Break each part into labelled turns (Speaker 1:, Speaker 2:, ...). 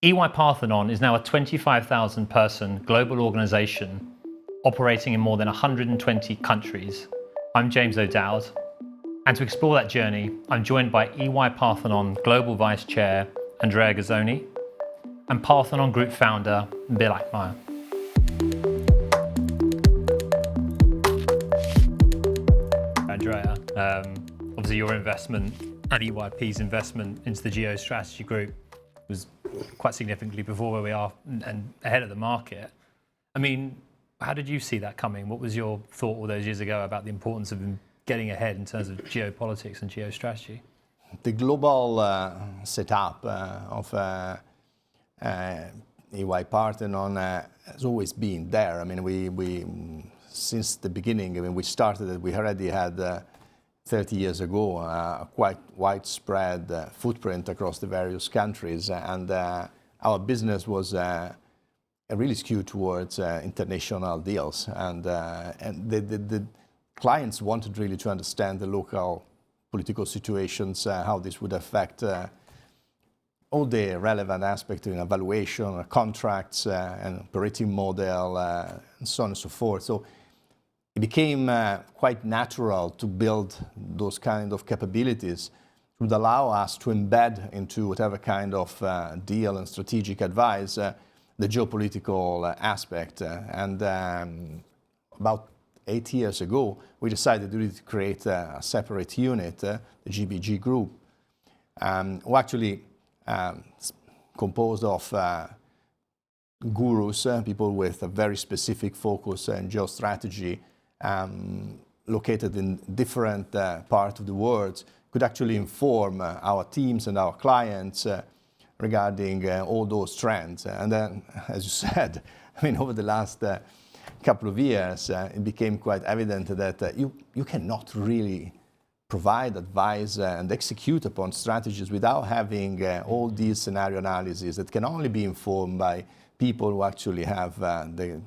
Speaker 1: EY-Parthenon is now a 25,000 person global organization operating in more than 120 countries. I'm James O'Dowd, and to explore that journey, I'm joined by EY-Parthenon Global Vice Chair, Andrea Guerzoni, and Parthenon Group founder, Bill Achtmeyer. Andrea, obviously your investment and EYP's investment into the Geostrategy group was quite significantly before where we are and ahead of the market. I mean, how did you see that coming? What was your thought all those years ago about the importance of getting ahead in terms of geopolitics and geostrategy?
Speaker 2: The global setup of EY-Parthenon has always been there. I mean, we since the beginning, I mean, we started it, we already had 30 years ago a quite widespread footprint across the various countries, and our business was really skewed towards international deals, and the clients wanted really to understand the local political situations, how this would affect all the relevant aspects in evaluation, contracts, and operating model, and so on and so forth. So it became quite natural to build those kind of capabilities that would allow us to embed into whatever kind of deal and strategic advice the geopolitical aspect. And about 8 years ago, we decided really to create a separate unit, the GBG Group, who actually composed of gurus, people with a very specific focus in geostrategy, located in different parts of the world, could actually inform our teams and our clients regarding all those trends. And then, as you said, I mean, over the last couple of years, it became quite evident that you cannot really provide advice and execute upon strategies without having all these scenario analyses that can only be informed by people who actually have the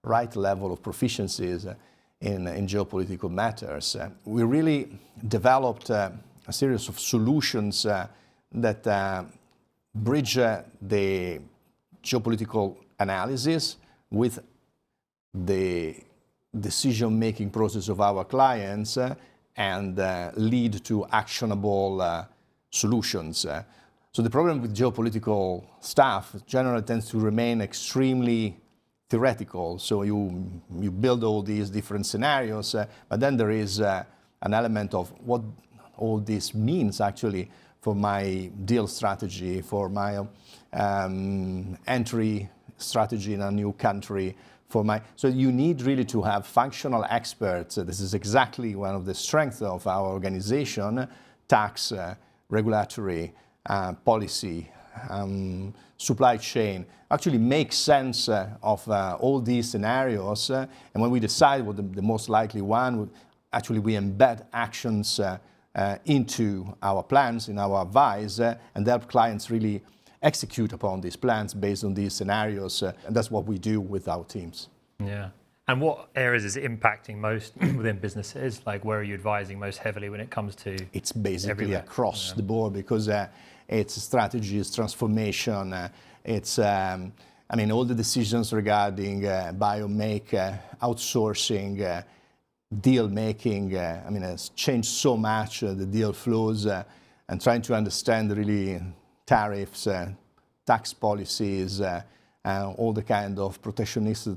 Speaker 2: right level of proficiencies in geopolitical matters. We really developed a series of solutions that bridge the geopolitical analysis with the decision-making process of our clients and lead to actionable solutions. So the problem with geopolitical stuff generally tends to remain extremely theoretical. So you build all these different scenarios, but then there is an element of what all this means actually for my deal strategy, for my entry strategy in a new country, so you need really to have functional experts. This is exactly one of the strengths of our organization: tax, regulatory, policy, supply chain. Actually make sense of all these scenarios, and when we decide what the most likely one, actually we embed actions into our plans, in our advice, and help clients really execute upon these plans based on these scenarios, and that's what we do with our teams.
Speaker 1: Yeah. And what areas is it impacting most within businesses? Like, where are you advising most heavily when it comes to?
Speaker 2: It's basically across the board, because it's strategy, it's transformation, it's I mean, all the decisions regarding biomake, outsourcing, deal making. I mean, it's changed so much the deal flows, and trying to understand really tariffs, tax policies, all the kind of protectionist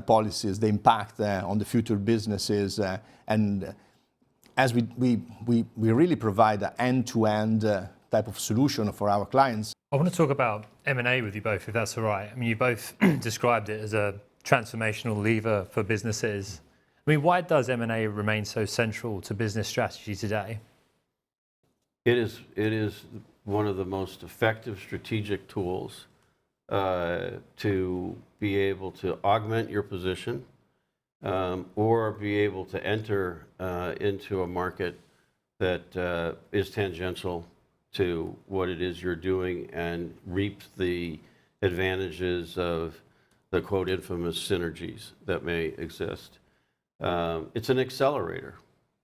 Speaker 2: policies, the impact on the future businesses, and as we really provide an end-to-end type of solution for our clients.
Speaker 1: I want to talk about M&A with you both, if that's all right. I mean, you both described it as a transformational lever for businesses. I mean, why does M&A remain so central to business strategy today?
Speaker 3: It is one of the most effective strategic tools to be able to augment your position or be able to enter into a market that is tangential to what it is you're doing and reap the advantages of the quote infamous synergies that may exist. It's an accelerator.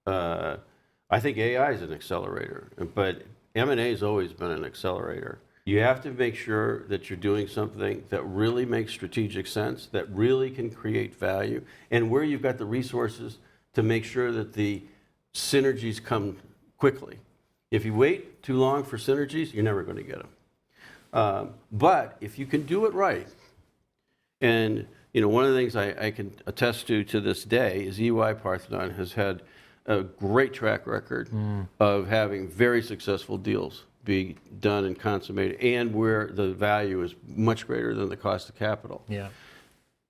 Speaker 3: I think AI is an accelerator, but M&A has always been an accelerator. You have to make sure that you're doing something that really makes strategic sense, that really can create value, and where you've got the resources to make sure that the synergies come quickly. If you wait too long for synergies, you're never going to get them. But if you can do it right, and one of the things I can attest to this day is EY-Parthenon has had a great track record of having very successful deals be done and consummated, and where the value is much greater than the cost of capital.
Speaker 1: Yeah.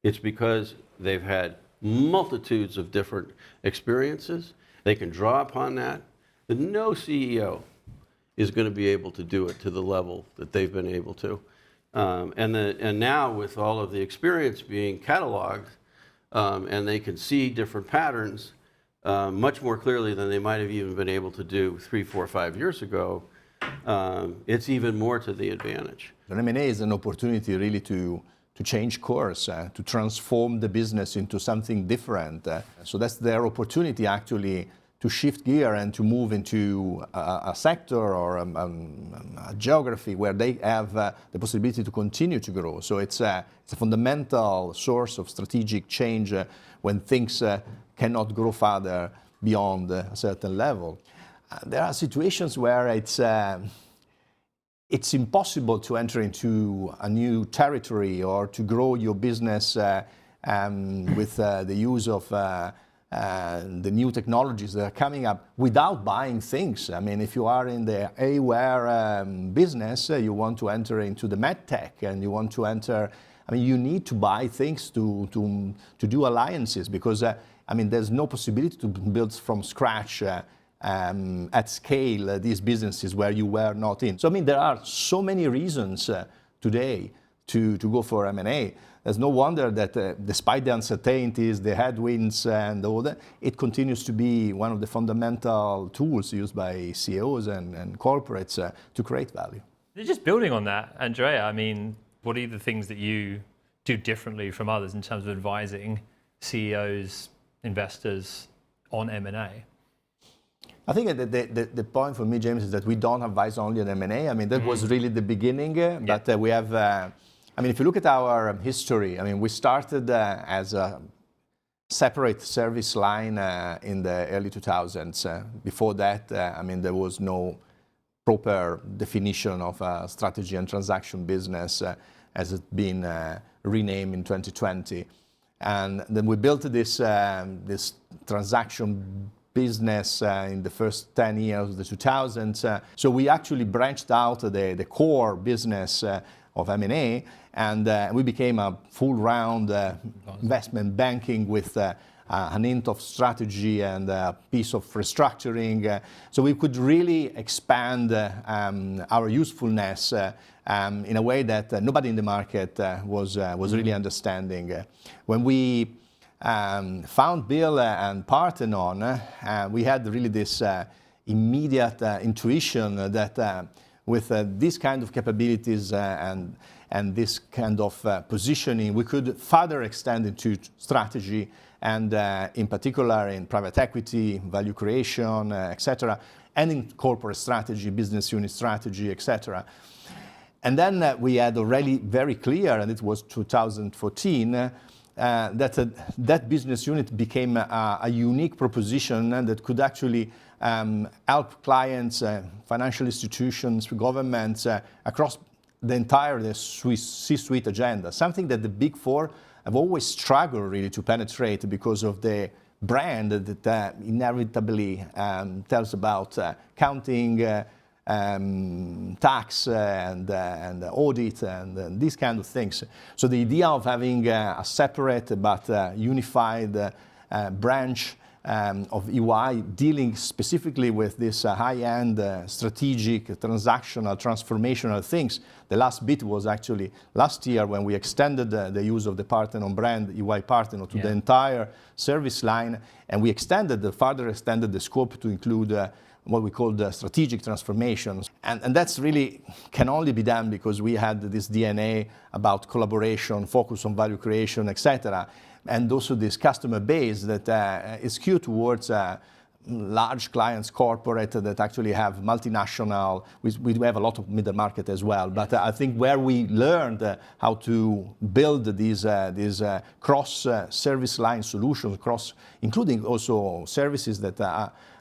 Speaker 3: It's because they've had multitudes of different experiences. They can draw upon that. No CEO is going to be able to do it to the level that they've been able to. And now with all of the experience being cataloged, and they can see different patterns much more clearly than they might have even been able to do 3, 4, 5 years ago, it's even more to the advantage.
Speaker 2: M&A is an opportunity really to change course, to transform the business into something different. So that's their opportunity actually to shift gear and to move into a sector or a geography where they have the possibility to continue to grow. So it's a fundamental source of strategic change when things cannot grow further beyond a certain level. There are situations where it's impossible to enter into a new territory or to grow your business with the use of the new technologies that are coming up without buying things. I mean, if you are in the eyewear business, you want to enter into the med tech, and you want to enter, I mean, you need to buy things to do alliances, because I mean, there's no possibility to build from scratch at scale these businesses where you were not in. So I mean, there are so many reasons today to go for M&A. There's no wonder that despite the uncertainties, the headwinds and all that, it continues to be one of the fundamental tools used by CEOs and corporates to create value.
Speaker 1: Just building on that, Andrea, I mean, what are the things that you do differently from others in terms of advising CEOs, investors on M&A?
Speaker 2: I think that the point for me, James, is that we don't advise only on M&A. I mean, that was really the beginning, but we have, I mean, if you look at our history, I mean, we started as a separate service line in the early 2000s. Before that, I mean, there was no proper definition of a strategy and transaction business as it's been renamed in 2020. And then we built this transaction business in the first 10 years of the 2000s. So we actually branched out the core business of M&A, and we became a full-round investment banking with an hint of strategy and a piece of restructuring. So we could really expand our usefulness in a way that nobody in the market was really understanding. When we found Bill and Parthenon, we had really this immediate intuition that with this kind of capabilities and this kind of positioning, we could further extend into strategy, and in particular in private equity, value creation, etc., and in corporate strategy, business unit strategy, etc. And then we had already very clear, and it was 2014, that business unit became a unique proposition that could actually help clients, financial institutions, governments across the entire C-suite agenda, something that the Big Four have always struggled really to penetrate because of the brand that inevitably tells about counting, tax and audit and these kind of things. So the idea of having a separate but unified branch of EY dealing specifically with this high-end strategic, transactional, transformational things. The last bit was actually last year when we extended the use of the Parthenon brand, EY-Parthenon, to the entire service line, and we further extended the scope to include what we call the strategic transformations. And that's really can only be done because we had this DNA about collaboration, focus on value creation, etc. And also this customer base that is skewed towards large clients, corporate that actually have multinational. We do have a lot of middle market as well. But I think where we learned how to build these cross service line solutions, including also services that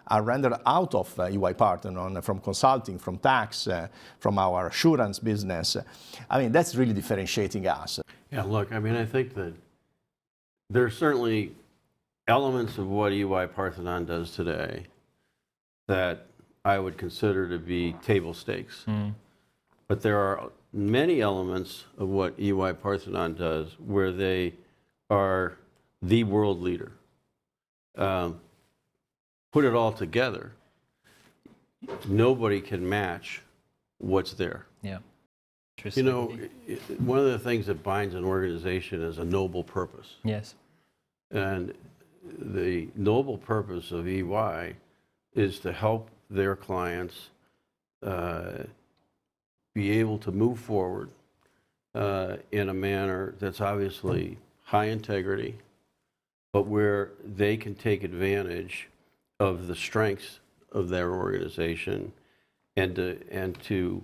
Speaker 2: are rendered out of EY-Parthenon, from consulting, from tax, from our assurance business. I mean, that's really differentiating us.
Speaker 3: Yeah, look, I mean, I think that there's certainly elements of what EY-Parthenon does today that I would consider to be table stakes. But there are many elements of what EY-Parthenon does where they are the world leader. Put it all together, nobody can match what's there.
Speaker 1: Yeah.
Speaker 3: You know, one of the things that binds an organization is a noble purpose.
Speaker 1: Yes.
Speaker 3: And the noble purpose of EY is to help their clients be able to move forward in a manner that's obviously high integrity, but where they can take advantage of the strengths of their organization and to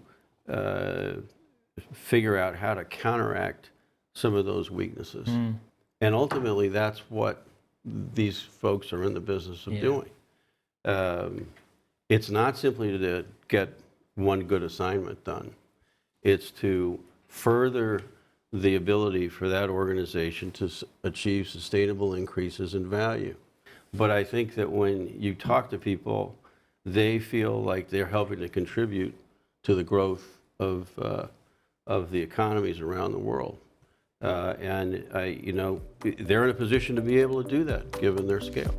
Speaker 3: figure out how to counteract some of those weaknesses. And ultimately, that's what these folks are in the business of doing. It's not simply to get one good assignment done. It's to further the ability for that organization to achieve sustainable increases in value. But I think that when you talk to people, they feel like they're helping to contribute to the growth of the economies around the world. And you know, they're in a position to be able to do that, given their scale.